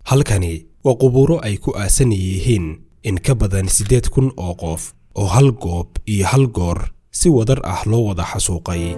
halkani waa qubuuro ay ku aasan yihiin in ka badan 8,000 oo qof oo hal goob iyo hal goor si wadar ah loo wada xasuuqay.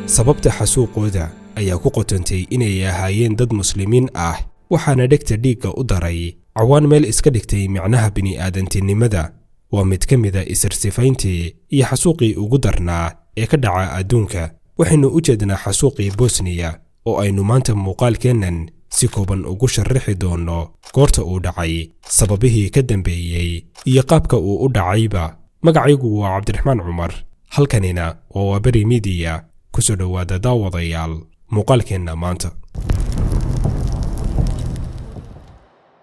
sababta xasuuqooda ayaa ku qotantay inay ahaayeen dad muslimiin ah, waxaana dhegta dhiigga u daray cawaan meel iska dhigtay micnaha bini'aadantinimada. waa mid ka mid ah isirsifayntii iyo xasuuqii ugu darnaa ee ka dhaca adduunka. waxaynu u jeednaa xasuuqii Bosniya oo aynu maanta muuqaalkeennan si kooban ugu sharaxi doono goorta uu dhacay, sababihii ka dambeeyay iyo qaabka uu u dhacayba. magacaygu waa Cabdiraxmaan Cumar, halkanina waa Waaberi Media. ku soo dhawaada daawadayaal muuqaalkeenna maanta.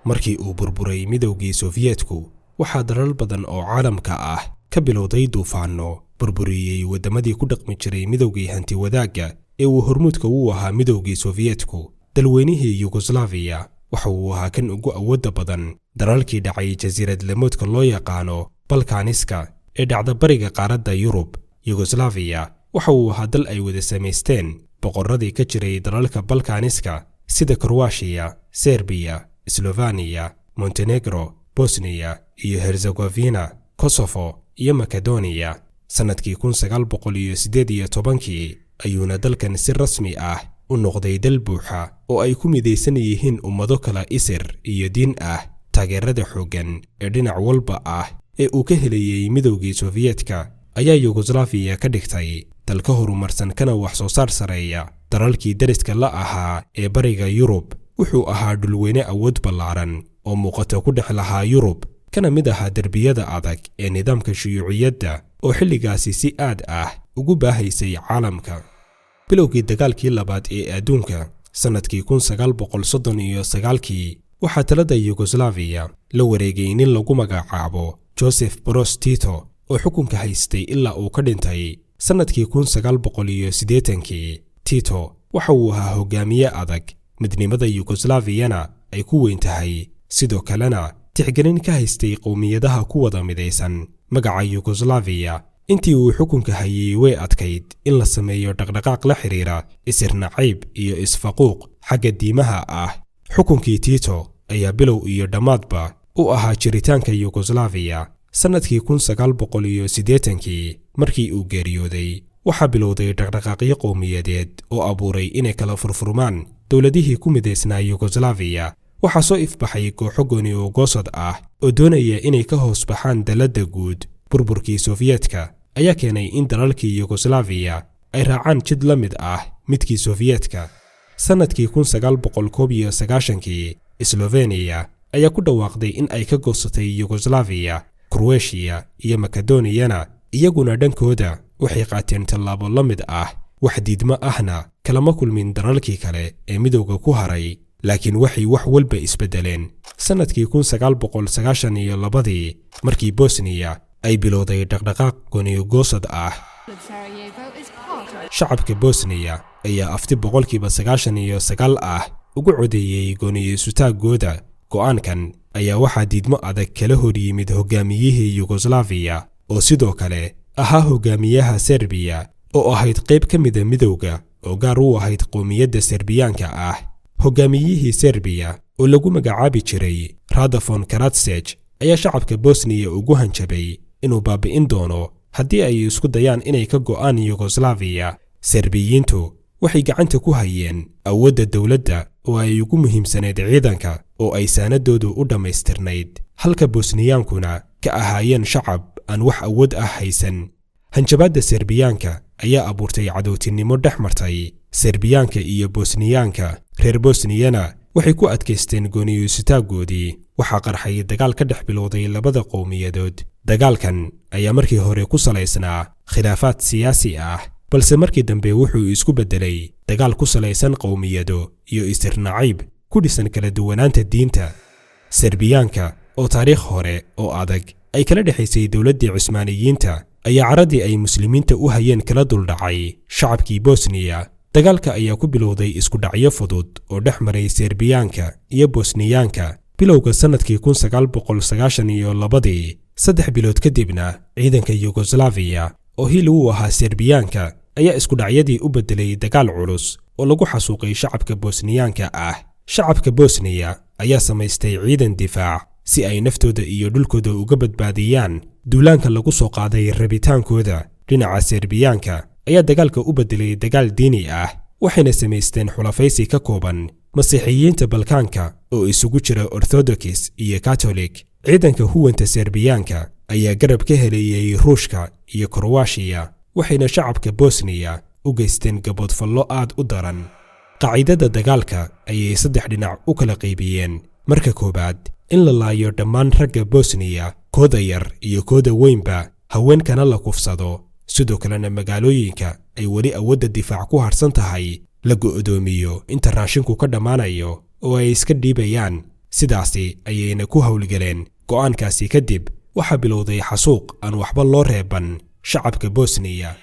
markii uu burburay midowgii Sofiyeetku, waxaa dalal badan oo caalamka ah ka bilowday duufaano burburiyey waddamadii ku dhaqmi jiray midowgii hanti wadaagga ee uu hormuudka u ahaa midowgii Sofiyeetku. dalweynihii Yugoslaviya waxa uu ahaa kan ugu awoodda badan dalalkii dhacay jasiirad lamoodka loo yaqaano Balkaniska ee dhacda bariga qaaradda Yurub. Yugoslaviya waxa uu ahaa dal ay wada samaysteen boqorradii ka jiray dalalka Balkaniska sida Croatia, Serbia, Slovenia, Montenegro, Bosnia iyo Herzegovina, Kosovo iyo Macedonia. sanadkii 1918 ayuuna dalkan si rasmi ah u noqday dal buuxa oo ay ku midaysan yihiin ummado kala isir iyo diin ah. taageerada xooggan ee dhinac walba ah ee uu ka helayay midowgii Sofiyeetka ayaa Yugoslaviya ka dhigtay dal ka horumarsan kana wax soo saar sareeya dalalkii dariska la ahaa ee bariga Yurub. wuxuu ahaa dhulweyne awood ballaaran oo muuqata ku dhex lahaa Yurub, kana mid ahaa derbiyada adag ee nidaamka shuyuuciyadda oo xilligaasi si aad ah ugu baahaysay caalamka. bilowgii dagaalkii labaad ee adduunka sanadkii 1939 waxaa talada Yugoslaviya la wareegay nin lagu magacaabo Joseph Broz Tito oo xukunka haystay ilaa uu ka dhintay sanadkii 1980. Tito waxa uu ahaa hogaamiye adag, midnimada Yugoslaviyana ay ku weyn tahay, sidoo kalena tixgelin ka haystay qowmiyadaha ku wada midaysan magaca Yugoslaviya. intii uu xukunka hayay way adkayd in la sameeyo dhaqdhaqaaq la xiriira isir nacayb iyo isfaquuq xagga diimaha ah. xukunkii Tito ayaa bilow iyo dhammaadba u ahaa jiritaanka Yugoslaviya. sanadkii 1980 markii uu geeriyooday, waxaa bilowday dhaqdhaqaaqyo qowmiyadeed oo abuuray inay kala furfurmaan dowladihii ku midaysnaa Yugoslaviya. waxaa soo ifbaxay kooxo gooni oo goosad ah oo doonaya inay ka hoos baxaan daladda guud. burburkii Sofiyeetka ayaa keenay in dalalkii Yugoslaviya ay raacaan jid la mid ah midkii Sofiyeetka. sanadkii 1991 Slovenia ayaa ku dhawaaqday in ay ka goosatay Yugoslaviya. Croatia iyo Macedonia iyaguna dhankooda waxay qaateen tallaabo la mid ah. wax diidmo ahna kalama kulmin dalalkii kale ee midowga ku haray, laakiin waxay wax walba isbedeleen sanadkii 1992 markii Bosniya ay bilowday dhaqdhaqaaq gooni-goosad ah. shacabka Bosniya ayaa afti 99% ah ugu codeeyay gooni-sutaagooda. go'aankan ayaa waxaa diidmo adag kala hor yimid hogaamiyihii Yugoslaviya oo sidoo kale ahaa hogaamiyaha Serbiya oo ahayd qayb ka mid ah midowga oo gaar u ahayd qowmiyadda Serbiyaanka ah. hogaamiyihii Serbiya oo lagu magacaabi jiray Radofon Karadzic ayaa shacabka Bosniya ugu hanjabay inuu baabi'in doono haddii ay isku dayaan inay ka go'aan Yugoslaviya. Serbiyiintu waxay gacanta ku hayeen awoodda dowladda oo ay ugu muhiimsaneyd ciidanka oo ay saanadoodu u dhammaystirnayd, halka Bosniyaankuna ka ahaayeen shacab aan wax awood ah haysan. hanjabaadda Serbiyaanka ayaa abuurtay cadowtinimo dhex martay Serbiyaanka iyo Bosniyaanka. reer Bosniyana waxay ku adkaysteen gooni-sutaagoodii. waxaa qarxay dagaal ka dhex bilowday labada qowmiyadood. dagaalkan ayaa markii hore ku salaysnaa khilaafaad siyaasi ah, balse markii dambe wuxuu isku beddelay dagaal ku salaysan qowmiyado iyo isir nacayb ku dhisan kala duwanaanta diinta. Serbiyaanka oo taariikh hore oo adag ay kala dhexaysay dowladdii Cusmaaniyiinta ayaa caradii ay muslimiinta u hayeen kala duldhacay shacabkii Bosniya. dagaalka ayaa ku bilowday isku dhacyo fudud oo dhex maray Serbiyaanka iyo Bosniyaanka bilowga sanadkii 1992. 3 bilood kadibna ciidanka Yugoslaviya oo hil u ahaa Serbiyaanka ayaa isku dhacyadii u bedelay dagaal culus oo lagu xasuuqay shacabka Bosniyaanka ah. Shacabka Bosniya ayaa samaystay ciidan difaac si ay naftooda iyo dhulkooda uga badbaadiyaan duulaanka lagu soo qaaday rabitaankooda. Dhinaca Serbiyaanka ayaa dagaalka u bedelay dagaal diini ah, waxayna samaysteen xulafaysi ka kooban Masiixiyiinta Balkaanka oo isugu jira Orthodox iyo Catholic. Ciidanka huwanta Serbiyaanka ayaa garab ka helayay Ruushka iyo Croatia, waxayna shacabka Bosniya u geysteen gaboodfallo aad u daran. Qaacidada dagaalka ayay 3 dhinac u kala qaybiyeen. Marka koobaad, in la laayo dhammaan ragga Bosniya, kooda yar iyo kooda weynba, haweenkana la kufsado. Sidoo kalena magaalooyinka ay weli awoodda difaac ku harsan tahay la go'doomiyo inta raashinku ka dhammaanayo oo ay iska dhiibayaan. Sidaasi ayayna ku hawlgaleen. Go'aankaasi kadib waxaa bilowday xasuuq aan waxba loo reeban shacabka Bosniya.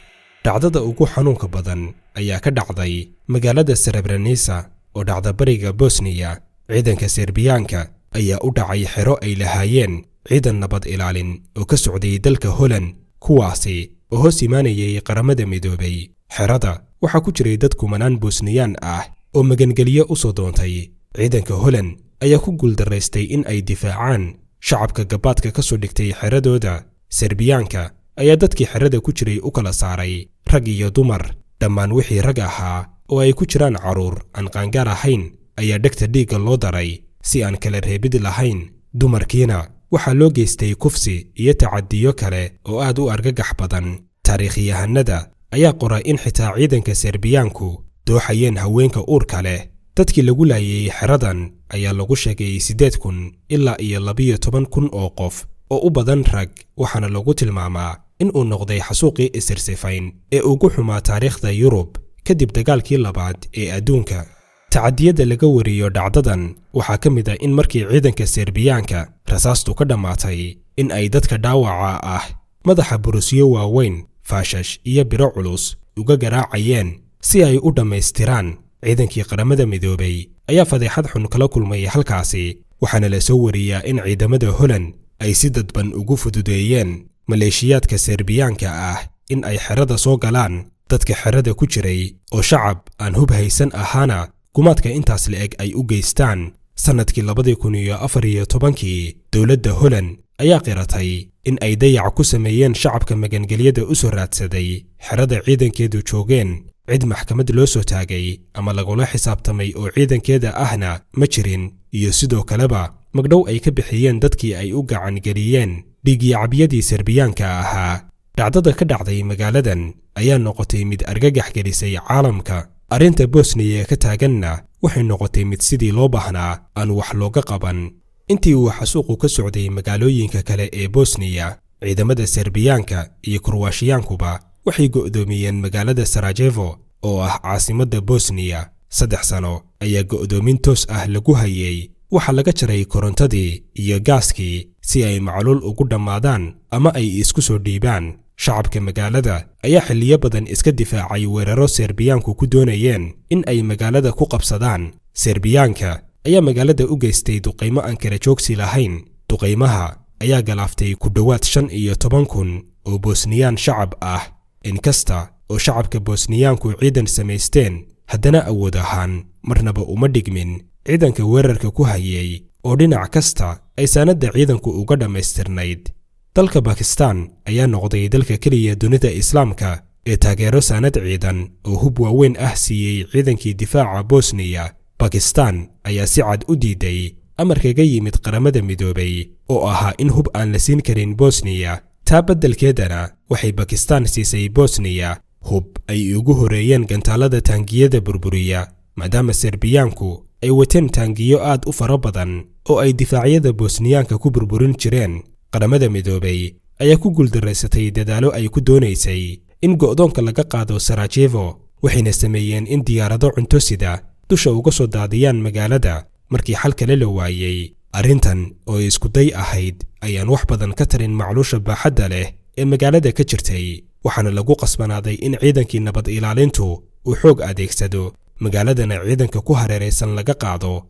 Dhacdada ugu xanuunka badan ayaa ka dhacday magaalada Srebrenica oo dhacda bariga Bosniya. Ciidanka Serbiyaanka ayaa u dhacay xero ay lahaayeen ciidan nabad ilaalin oo ka socday dalka Holland, kuwaasi oo hoos imaanayay qaramada midoobay. Xerada waxaa ku jiray dad kumanaan Bosniyaan ah oo magangeliyo u soo doontay. Ciidanka Holland ayaa ku guuldaraystay in ay difaacaan shacabka gabaadka ka soo dhigtay xeradooda. Serbiyaanka ayaa dadkii xerada ku jiray u kala saaray rag iyo dumar. Dhammaan wixii rag ahaa oo ay ku jiraan caruur aan qaangaar ahayn ayaa dhegta dhiigga loo daray si aan kala reebid lahayn. Dumarkiina waxaa loo geystay kufsi iyo tacadiyo kale oo aad u argagax badan. Taariikhyahanada ayaa qoray in xitaa ciidanka Serbiyaanku dooxayeen haweenka uurka leh. Dadkii lagu laayay xeradan ayaa lagu sheegay 8,000 ilaa 12,000 oo qof oo u badan rag, waxaana lagu tilmaamaa in uu noqday xasuuqii isirsifayn ee ugu xumaa taariikhda Yurub kadib dagaalkii labaad ee adduunka. Tacadiyada laga wariyo dhacdadan waxaa ka mid ah in markii ciidanka Serbiyaanka rasaastu ka dhammaatay in ay dadka dhaawaca ah madaxa burusyo waaweyn, faashash iyo biro culus uga garaacayeen si ay u dhammaystiraan. Ciidankii qaramada midoobay ayaa fadeexad xun kala kulmay halkaasi, waxaana la soo wariyaa in ciidamada Holland ay si dadban ugu fududeeyeen maleeshiyaadka Serbiyaanka ah in ay xerada soo galaan. Dadka xerada ku jiray oo shacab aan hub haysan ahaana gumaadka intaas la eg ay u geystaan. Sanadkii 2014 dowladda Holland ayaa qiratay in ay dayac ku sameeyeen shacabka magangelyada u soo raadsaday xerada ciidankeedu joogeen. Cid maxkamad loo soo taagay ama lagula xisaabtamay oo ciidankeeda ahna ma jirin, iyo sidoo kaleba magdhow ay ka bixiyeen dadkii ay u gacan geliyeen dhiigyacabyadii Serbiyaanka ahaa. Dhacdada ka dhacday magaaladan ayaa noqotay mid argagax gelisay caalamka. Arrinta Bosniya ka taaganna waxay noqotay mid sidii loo baahnaa aan wax looga qaban. Intii uu xasuuqu ka socday magaalooyinka kale ee Bosniya, ciidamada Serbiyaanka iyo Kroaashiyaankuba waxay go'doomiyeen magaalada Sarajevo oo ah caasimadda Bosniya. 3 sano ayaa go'doomin toos ah lagu hayay. Waxaa laga jaray korontadii iyo gaaskii si ay macluul ugu dhammaadaan ama ay isku soo dhiibaan. Shacabka magaalada ayaa xilliyo badan iska difaacay weeraro Serbiyaanku ku doonayeen in ay magaalada ku qabsadaan. Serbiyaanka ayaa magaalada u geystay duqeymo aan kala joogsi lahayn. Duqeymaha ayaa galaaftay ku dhowaad 15,000 oo Bosniyaan shacab ah. Inkasta oo shacabka Bosniyaanku ciidan samaysteen, haddana awood ahaan marnaba uma dhigmin ciidanka weerarka ku hayay oo dhinac kasta ay sanadda ciidanku uga dhammaystirnayd. Dalka Pakistan ayaa noqday dalka keliya dunida Islaamka ee taageero sanad ciidan oo hub waaweyn ah siiyey ciidankii difaaca Bosniya. Pakistan ayaa si cad u diiday amar kaga yimid qaramada midoobay oo ahaa in hub aan la siin karin Bosniya. taa beddelkeedana waxay Pakistan siisay Bosniya hub ay ugu horeeyeen gantaalada taangiyada burburiya, maadaama Serbiyaanku ay wateen taangiyo aad u fara badan oo ay difaacyada Bosniyaanka ku burburin jireen. Qaramada midoobay ayaa ku guuldareysatay dadaalo ay ku doonaysay in go'doonka laga qaado Sarajevo, waxayna sameeyeen in diyaarado cunto sida dusha uga soo daadiyaan magaalada markii xal kale la waayay. Arrintan oo isku day ahayd ayaan wax badan ka tarin macluusha baaxadda leh ee magaalada ka jirtay, waxaana lagu qasbanaaday in ciidankii nabad ilaalintu uu xoog adeegsado magaaladana ciidanka ku hareeraysan laga qaado.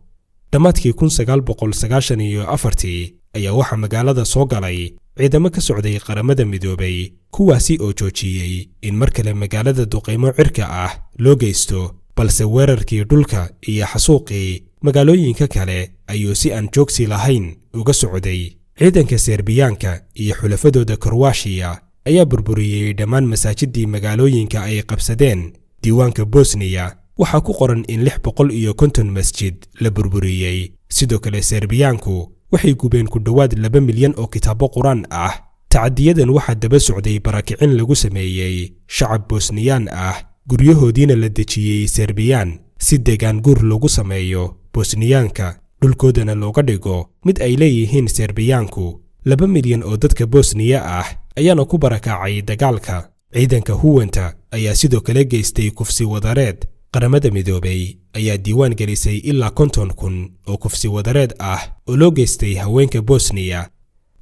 Dhammaadkii 1994 ayaa waxaa magaalada soo galay ciidamo ka socday qaramada midoobay, kuwaasi oo joojiyey in mar kale magaalada duqeymo cirka ah loo geysto. balse weerarkii dhulka iyo xasuuqii magaalooyinka kale ayuu si aan joogsi lahayn uga socday. ciidanka Serbiyaanka iyo xulafadooda Kroatia ayaa burburiyey dhammaan masaajidii magaalooyinka ay qabsadeen. diiwaanka Bosnia waxaa ku qoran in 650 masjid la burburiyey. sidoo kale Serbiyaanku waxay gubeen ku dhawaad 2 milyan oo kitaabo Quraan ah. tacadiyadan waxaa daba socday barakicin lagu sameeyey shacab Bosniyaan ah, guryahoodiina la dejiyey Serbiyaan si deegaan guur lagu sameeyo Bosniyaanka, dhulkoodana looga dhigo mid ay leeyihiin Serbiyaanku. 2 milyan oo dadka Bosniya ah ayaana ku barakacay dagaalka. ciidanka huwanta ayaa sidoo kale geystay kufsi wadareed. qaramada midoobay ayaa diiwaan gelisay ilaa 50,000 oo kufsi wadareed ah oo loo geystay haweenka Bosniya.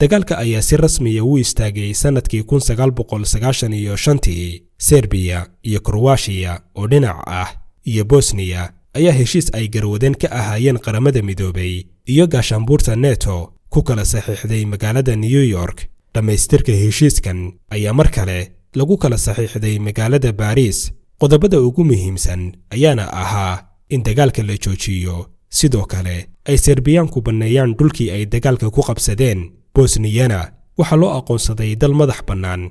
dagaalka ayaa si rasmi ah u istaagay sanadkii 1995. Serbiya iyo Kroatia oo dhinac ah iyo Bosniya ayaa heshiis ay garwadeen ka ahaayeen qaramada midoobay iyo gaashaanbuurta NATO ku kala saxiixday magaalada New York. dhamaystirka heshiiskan ayaa mar kale lagu kala saxiixday magaalada Paris. qodobada ugu muhiimsan ayaana ahaa in dagaalka la joojiyo, sidoo kale ay Serbiyaanku banneeyaan dhulkii ay dagaalka ku qabsadeen. Bosniyana waxaa loo aqoonsaday dal madax bannaan